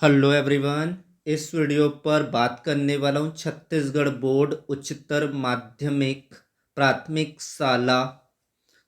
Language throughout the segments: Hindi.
Hello everyone. इस वीडियो पर बात करने वाला हूँ छत्तीसगढ़ बोर्ड उच्चतर माध्यमिक प्राथमिक शाला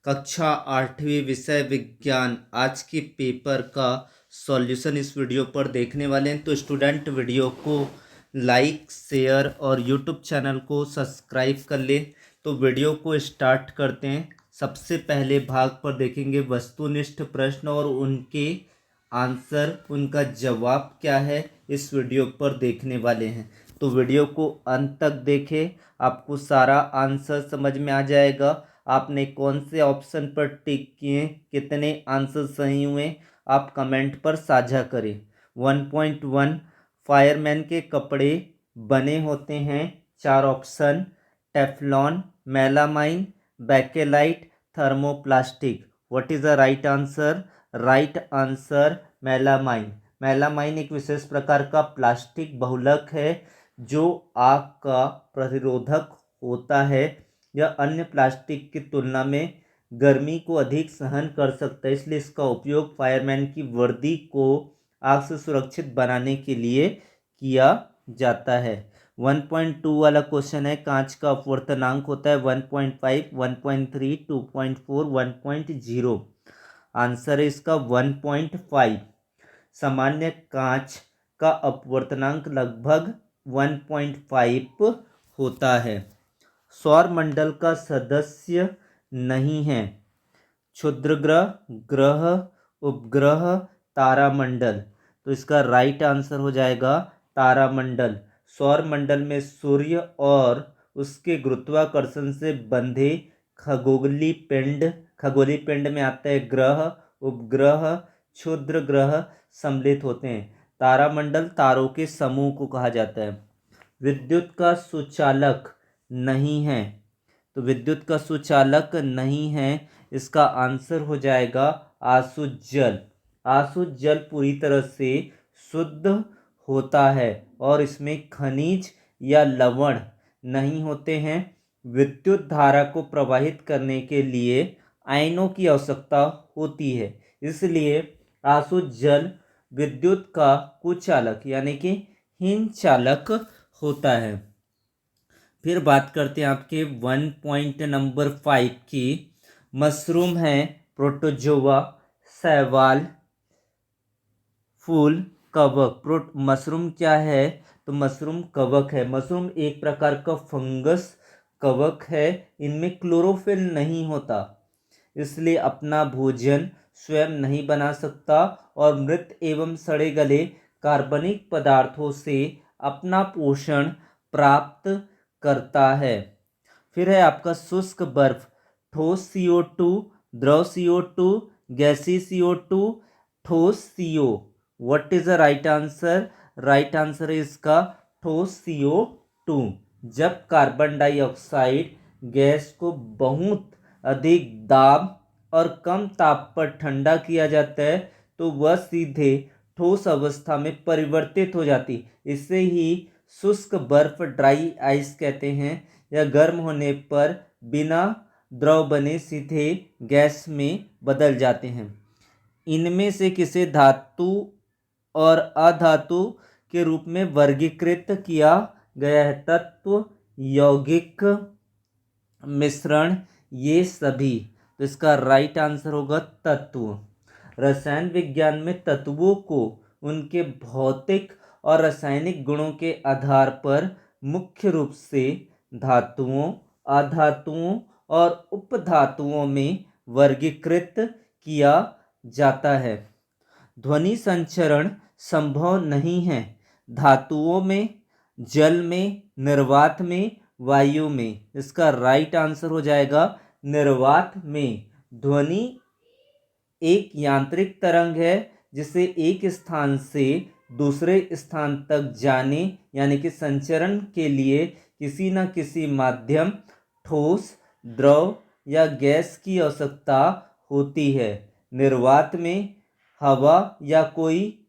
कक्षा 8वीं विषय विज्ञान आज के पेपर का सॉल्यूशन इस वीडियो पर देखने वाले हैं। तो स्टूडेंट वीडियो को लाइक शेयर और यूट्यूब चैनल को सब्सक्राइब कर लें। तो वीडियो को स्टार्ट करते हैं। सबसे पहले भाग पर देखेंगे वस्तुनिष्ठ प्रश्न और उनके आंसर, उनका जवाब क्या है इस वीडियो पर देखने वाले हैं। तो वीडियो को अंत तक देखें, आपको सारा आंसर समझ में आ जाएगा। आपने कौन से ऑप्शन पर टिक किए, कितने आंसर सही हुए, आप कमेंट पर साझा करें। 1.1 फायरमैन के कपड़े बने होते हैं। 4 option: Teflon, melamine, Bakelite, thermoplastic. What is the right answer? Right answer melamine. Melamine एक विशेष प्रकार का प्लास्टिक बहुलक है जो आग का प्रतिरोधक होता है। यह अन्य प्लास्टिक की तुलना में गर्मी को अधिक सहन कर सकता है, इसलिए इसका उपयोग फायरमैन की वर्दी को आग से सुरक्षित बनाने के लिए किया जाता है। 1.2 वाला क्वेश्चन है, कांच का अपवर्तनांक होता है 1.5, 1.3, 2.4, 1.0। आंसर है इसका 1.5। सामान्य कांच का अपवर्तनांक लगभग 1.5 होता है। सौर मंडल का सदस्य नहीं है। क्षुद्र ग्रह, ग्रह, उपग्रह, तारामंडल। तो इसका राइट आंसर हो जाएगा तारामंडल। सौर मंडल में सूर्य और उसके गुरुत्वाकर्षण से बंधे खगोलीय पिंड में आते हैं ग्रह, उपग्रह, क्षुद्र ग्रह सम्मिलित होते हैं। तारामंडल तारों के समूह को कहा जाता है। विद्युत का सुचालक नहीं है। तो विद्युत का सुचालक नहीं है, इसका आंसर हो जाएगा आसुत जल। आसुत जल पूरी तरह से शुद्ध होता है और इसमें खनिज या लवण नहीं होते हैं। विद्युत धारा को प्रवाहित करने के लिए आयनों की आवश्यकता होती है, इसलिए आसुत जल विद्युत का कुचालक यानी कि हीन चालक होता है। फिर बात करते हैं आपके 1.5 की। मशरूम है प्रोटोजोआ, शैवाल, फूल, कवक। मशरूम क्या है? तो मशरूम कवक है। मशरूम एक प्रकार का फंगस कवक है। इनमें क्लोरोफिल नहीं होता, इसलिए अपना भोजन स्वयं नहीं बना सकता और मृत एवं सड़े गले कार्बनिक पदार्थों से अपना पोषण प्राप्त करता है। फिर है आपका शुष्क बर्फ। ठोस CO2, द्रव CO2, गैसीय CO2, ठोस CO। What is the right answer? Right answer है इसका ठोस CO2। जब कार्बन डाइऑक्साइड गैस को बहुत अधिक दाब और कम ताप पर ठंडा किया जाता है तो वह सीधे ठोस अवस्था में परिवर्तित हो जाती। इसे ही शुष्क बर्फ, ड्राई आइस कहते हैं। यह गर्म होने पर बिना द्रव बने सीधे गैस में बदल जाते हैं। इनमें से किसे धातु और अधातु के रूप में वर्गीकृत किया गया है? तत्व, यौगिक, मिश्रण, ये सभी। तो इसका राइट आंसर होगा तत्व। रसायन विज्ञान में तत्वों को उनके भौतिक और रासायनिक गुणों के आधार पर मुख्य रूप से धातुओं, अधातुओं और उपधातुओं में वर्गीकृत किया जाता है। ध्वनि संचरण संभव नहीं है। धातुओं में, जल में, निर्वात में, वायु में। इसका राइट आंसर हो जाएगा निर्वात में। ध्वनि एक यांत्रिक तरंग है जिसे एक स्थान से दूसरे स्थान तक जाने यानी कि संचरण के लिए किसी न किसी माध्यम, ठोस, द्रव या गैस की आवश्यकता होती है। निर्वात में हवा या कोई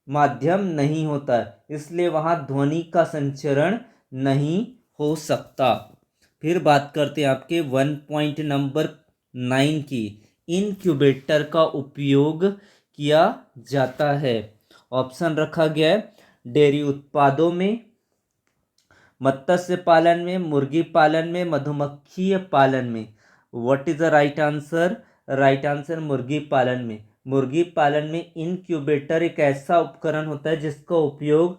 माध्यम नहीं होता, इसलिए वहाँ ध्वनि का संचरण नहीं हो सकता। फिर बात करते हैं आपके 1.9 की। इनक्यूबेटर का उपयोग किया जाता है। ऑप्शन रखा गया है डेयरी उत्पादों में, मत्स्य पालन में, मुर्गी पालन में, मधुमक्खी पालन में। What is the right answer? Right answer मुर्गी पालन में। मुर्गी पालन में इनक्यूबेटर एक ऐसा उपकरण होता है जिसका उपयोग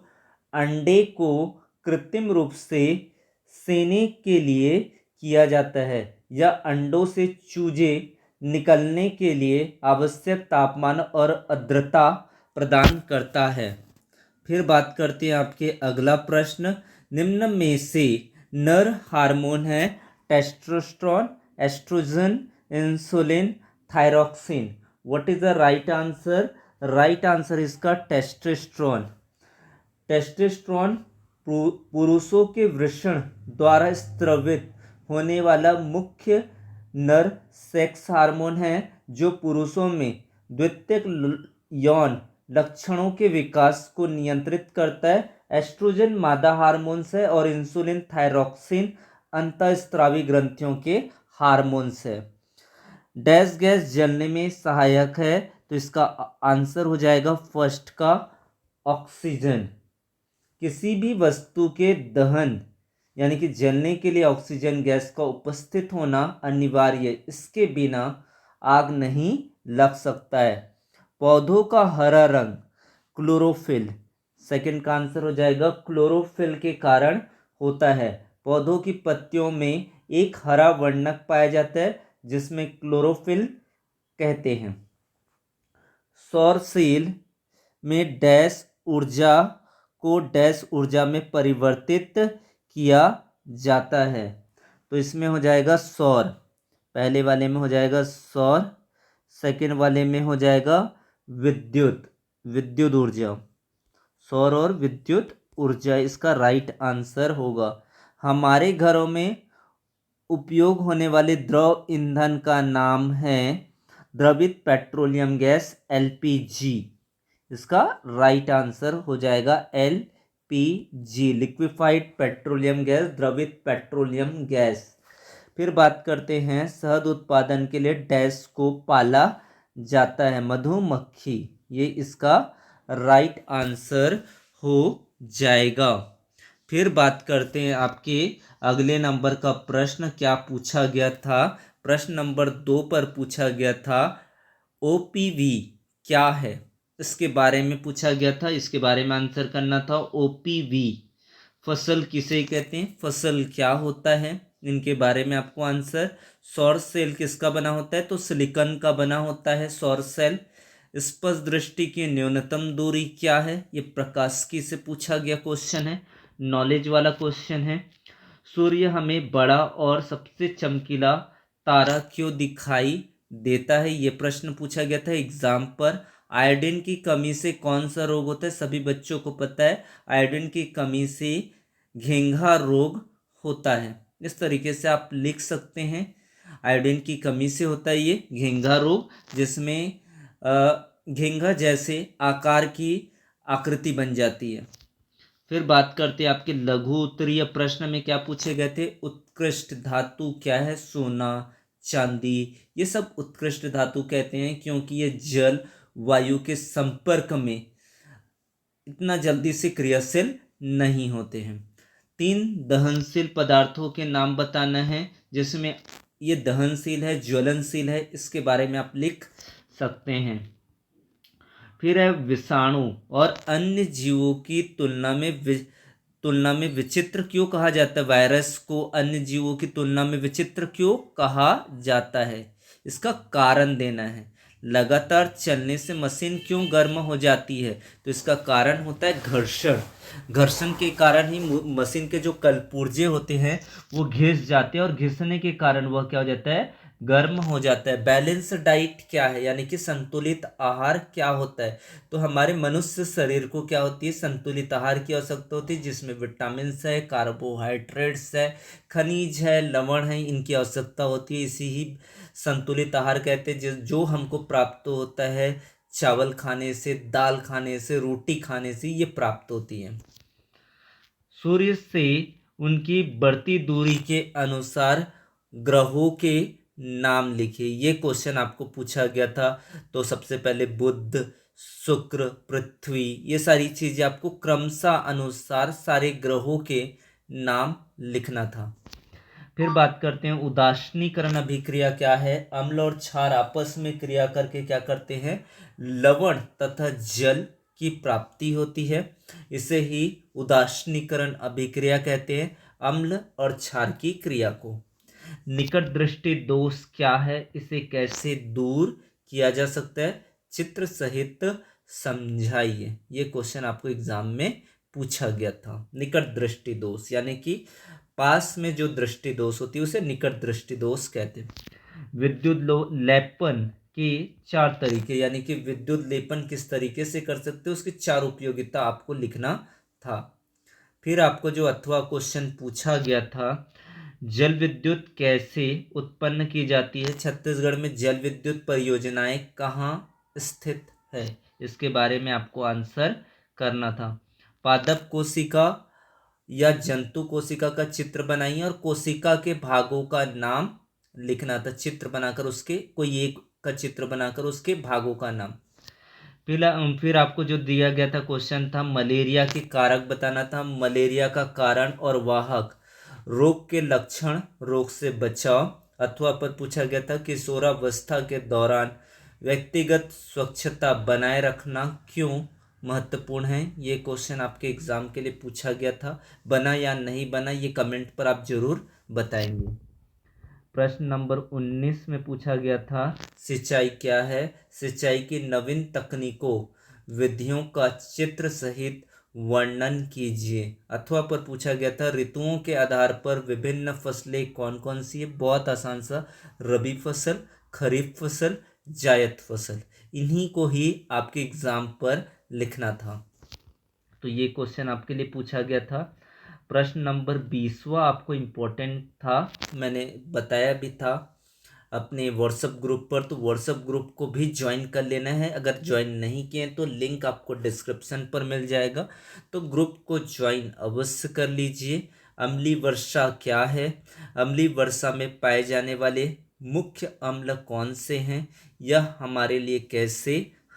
अंडे को कृत्रिम रूप से सेने के लिए किया जाता है या अंडों से चूजे निकलने के लिए आवश्यक तापमान और आर्द्रता प्रदान करता है। फिर बात करते हैं आपके अगला प्रश्न, निम्न में से नर हार्मोन है testosterone, oestrogen, insulin, thyroxine. What is the right answer? Right answer इसका टेस्टोस्टेरोन। टेस्टोस्टेरोन पुरुषों के वृषण द्वारा स्रावित होने वाला मुख्य नर सेक्स हार्मोन है जो पुरुषों में द्वितीयक यौन लक्षणों के विकास को नियंत्रित करता है। एस्ट्रोजन मादा हार्मोन्स है और इंसुलिन थायरॉक्सिन अंतःस्रावी ग्रंथियों के हार्मोन्स है। डैश गैस जलने में सहायक है, तो इसका आंसर हो जाएगा फर्स्ट का ऑक्सीजन। किसी भी वस्तु के दहन यानी कि जलने के लिए ऑक्सीजन गैस का उपस्थित होना अनिवार्य, इसके बिना आग नहीं लग सकता है। पौधों का हरा रंग क्लोरोफिल, सेकंड का आंसर हो जाएगा क्लोरोफिल के कारण होता है। पौधों की पत्तियों में एक हरा वर्णक पाया जाता है जिसमें क्लोरोफिल कहते हैं। सौर सेल में डैश ऊर्जा को डैश ऊर्जा में परिवर्तित किया जाता है, तो इसमें हो जाएगा सौर। पहले वाले में हो जाएगा सौर, सेकंड वाले में हो जाएगा विद्युत ऊर्जा। सौर और विद्युत ऊर्जा इसका राइट आंसर होगा। हमारे घरों में उपयोग होने वाले द्रव ईंधन का नाम है द्रवित पेट्रोलियम गैस एलपीजी। इसका राइट आंसर हो जाएगा एलपीजी, लिक्विफाइड पेट्रोलियम गैस, द्रवित पेट्रोलियम गैस। फिर बात करते हैं शहद उत्पादन के लिए डैश को पाला जाता है, मधुमक्खी। ये इसका राइट आंसर हो जाएगा। फिर बात करते हैं आपके अगले नंबर का प्रश्न क्या पूछा गया था। प्रश्न नंबर 2 पर पूछा गया था ओपीवी क्या है, इसके बारे में पूछा गया था, इसके बारे में आंसर करना था। ओपीवी फसल किसे कहते हैं, फसल क्या होता है, इनके बारे में आपको आंसर। सौर सेल किसका बना होता है, तो सिलिकॉन का बना होता है सौर सेल। स्पष्ट दृष्टि की न्यूनतम दूरी क्या है, ये प्रकाशिकी से पूछा गया क्वेश्चन है, नॉलेज वाला क्वेश्चन है। सूर्य हमें बड़ा और सबसे चमकीला तारा क्यों दिखाई देता है, ये प्रश्न पूछा गया था एग्जाम पर। आयोडीन की कमी से कौन सा रोग होता है, सभी बच्चों को पता है आयोडीन की कमी से घेंघा रोग होता है। इस तरीके से आप लिख सकते हैं, आयोडीन की कमी से होता है ये घेंघा रोग, जिसमें घेंघा जैसे आकार की आकृति बन जाती है। फिर बात करते हैं आपके लघु उत्तरीय प्रश्न में क्या पूछे गए थे। उत्कृष्ट धातु क्या है, सोना, चांदी, ये सब उत्कृष्ट धातु कहते हैं क्योंकि ये जल वायु के संपर्क में इतना जल्दी से क्रियाशील नहीं होते हैं। 3 दहनशील पदार्थों के नाम बताना है जिसमें ये दहनशील है, ज्वलनशील है, इसके बारे में आप लिख सकते हैं। फिर है विषाणु और अन्य जीवों की तुलना में विचित्र क्यों कहा जाता है, वायरस को अन्य जीवों की तुलना में विचित्र क्यों कहा जाता है, इसका कारण देना है। लगातार चलने से मशीन क्यों गर्म हो जाती है, तो इसका कारण होता है घर्षण। घर्षण के कारण ही मशीन के जो कलपुर्जे होते हैं वो घिस जाते हैं और घिसने के कारण वह क्या हो जाता है, गर्म हो जाता है। बैलेंस डाइट क्या है, यानी कि संतुलित आहार क्या होता है, तो हमारे मनुष्य शरीर को क्या होती है, संतुलित आहार की आवश्यकता होती है जिसमें विटामिन है, कार्बोहाइड्रेट्स है, खनिज है, लवण है, इनकी आवश्यकता होती है। इसी ही संतुलित आहार कहते हैं जो हमको प्राप्त होता है चावल खाने से, दाल खाने से, रोटी खाने से, ये प्राप्त होती है। सूर्य से उनकी बढ़ती दूरी के अनुसार ग्रहों के नाम लिखिए, ये क्वेश्चन आपको पूछा गया था। तो सबसे पहले बुध, शुक्र, पृथ्वी, ये सारी चीज़ें आपको क्रमशः अनुसार सारे ग्रहों के नाम लिखना था। फिर बात करते हैं उदासीनीकरण अभिक्रिया क्या है। अम्ल और क्षार आपस में क्रिया करके क्या करते हैं, लवण तथा जल की प्राप्ति होती है। इसे ही उदासीनीकरण अभिक्रिया कहते हैं, अम्ल और क्षार की क्रिया को। निकट दृष्टि दोष क्या है, इसे कैसे दूर किया जा सकता है, चित्र सहित समझाइए। ये क्वेश्चन आपको एग्जाम में पूछा गया था। निकट दृष्टि दोष यानी कि पास में जो दृष्टि दोष होती है उसे निकट दृष्टि दोष कहते हैं। विद्युत लेपन के 4 तरीके, यानी कि विद्युत लेपन किस तरीके से कर सकते हो, उसकी 4 उपयोगिता आपको लिखना था। फिर आपको जो अथवा क्वेश्चन पूछा गया था, जल विद्युत कैसे उत्पन्न की जाती है, छत्तीसगढ़ में जल विद्युत परियोजनाएं कहाँ स्थित है, इसके बारे में आपको आंसर करना था। पादप कोशिका या जंतु कोशिका का चित्र बनाइए और कोशिका के भागों का नाम लिखना था। चित्र बनाकर उसके कोई एक का चित्र बनाकर उसके भागों का नाम। फिर आपको जो दिया गया था क्वेश्चन था, मलेरिया के कारक बताना था। मलेरिया का कारण और वाहक, रोग के लक्षण, रोग से बचाव। अथवा पर पूछा गया था किशोरावस्था के दौरान व्यक्तिगत स्वच्छता बनाए रखना क्यों महत्वपूर्ण है। ये क्वेश्चन आपके एग्जाम के लिए पूछा गया था। बना या नहीं बना ये कमेंट पर आप जरूर बताएंगे। प्रश्न नंबर 19 में पूछा गया था, सिंचाई क्या है, सिंचाई की नवीन तकनीकों विधियों का चित्र सहित वर्णन कीजिए। अथवा पर पूछा गया था, ऋतुओं के आधार पर विभिन्न फसलें कौन कौन सी है। बहुत आसान सा, रबी फसल, खरीफ फसल, जायद फसल, इन्हीं को ही आपके एग्जाम पर लिखना था। तो ये क्वेश्चन आपके लिए पूछा गया था। प्रश्न नंबर 20वां आपको इम्पोर्टेंट था, मैंने बताया भी था अपने व्हाट्सएप ग्रुप पर, तो व्हाट्सएप ग्रुप को भी ज्वाइन कर लेना है। अगर ज्वाइन नहीं किए तो लिंक आपको डिस्क्रिप्शन पर मिल जाएगा, तो ग्रुप को ज्वाइन अवश्य कर लीजिए। अम्लीय वर्षा क्या है, अम्लीय वर्षा में पाए जाने वाले मुख्य अम्ल कौन से हैं, यह हमारे लिए कैसे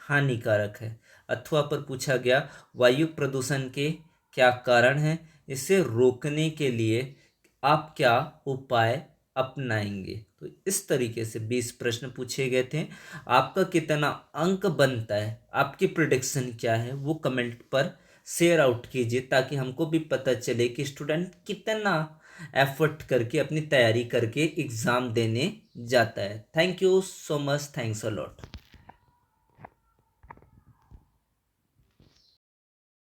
हानिकारक है। अथवा पर पूछा गया, वायु प्रदूषण के क्या कारण हैं, इसे रोकने के लिए आप क्या उपाय अपनाएंगे। तो इस तरीके से 20 प्रश्न पूछे गए थे। आपका कितना अंक बनता है, आपकी प्रिडिक्शन क्या है, वो कमेंट पर शेयर आउट कीजिए, ताकि हमको भी पता चले कि स्टूडेंट कितना एफर्ट करके अपनी तैयारी करके एग्ज़ाम देने जाता है। Thank you so much, thanks a lot.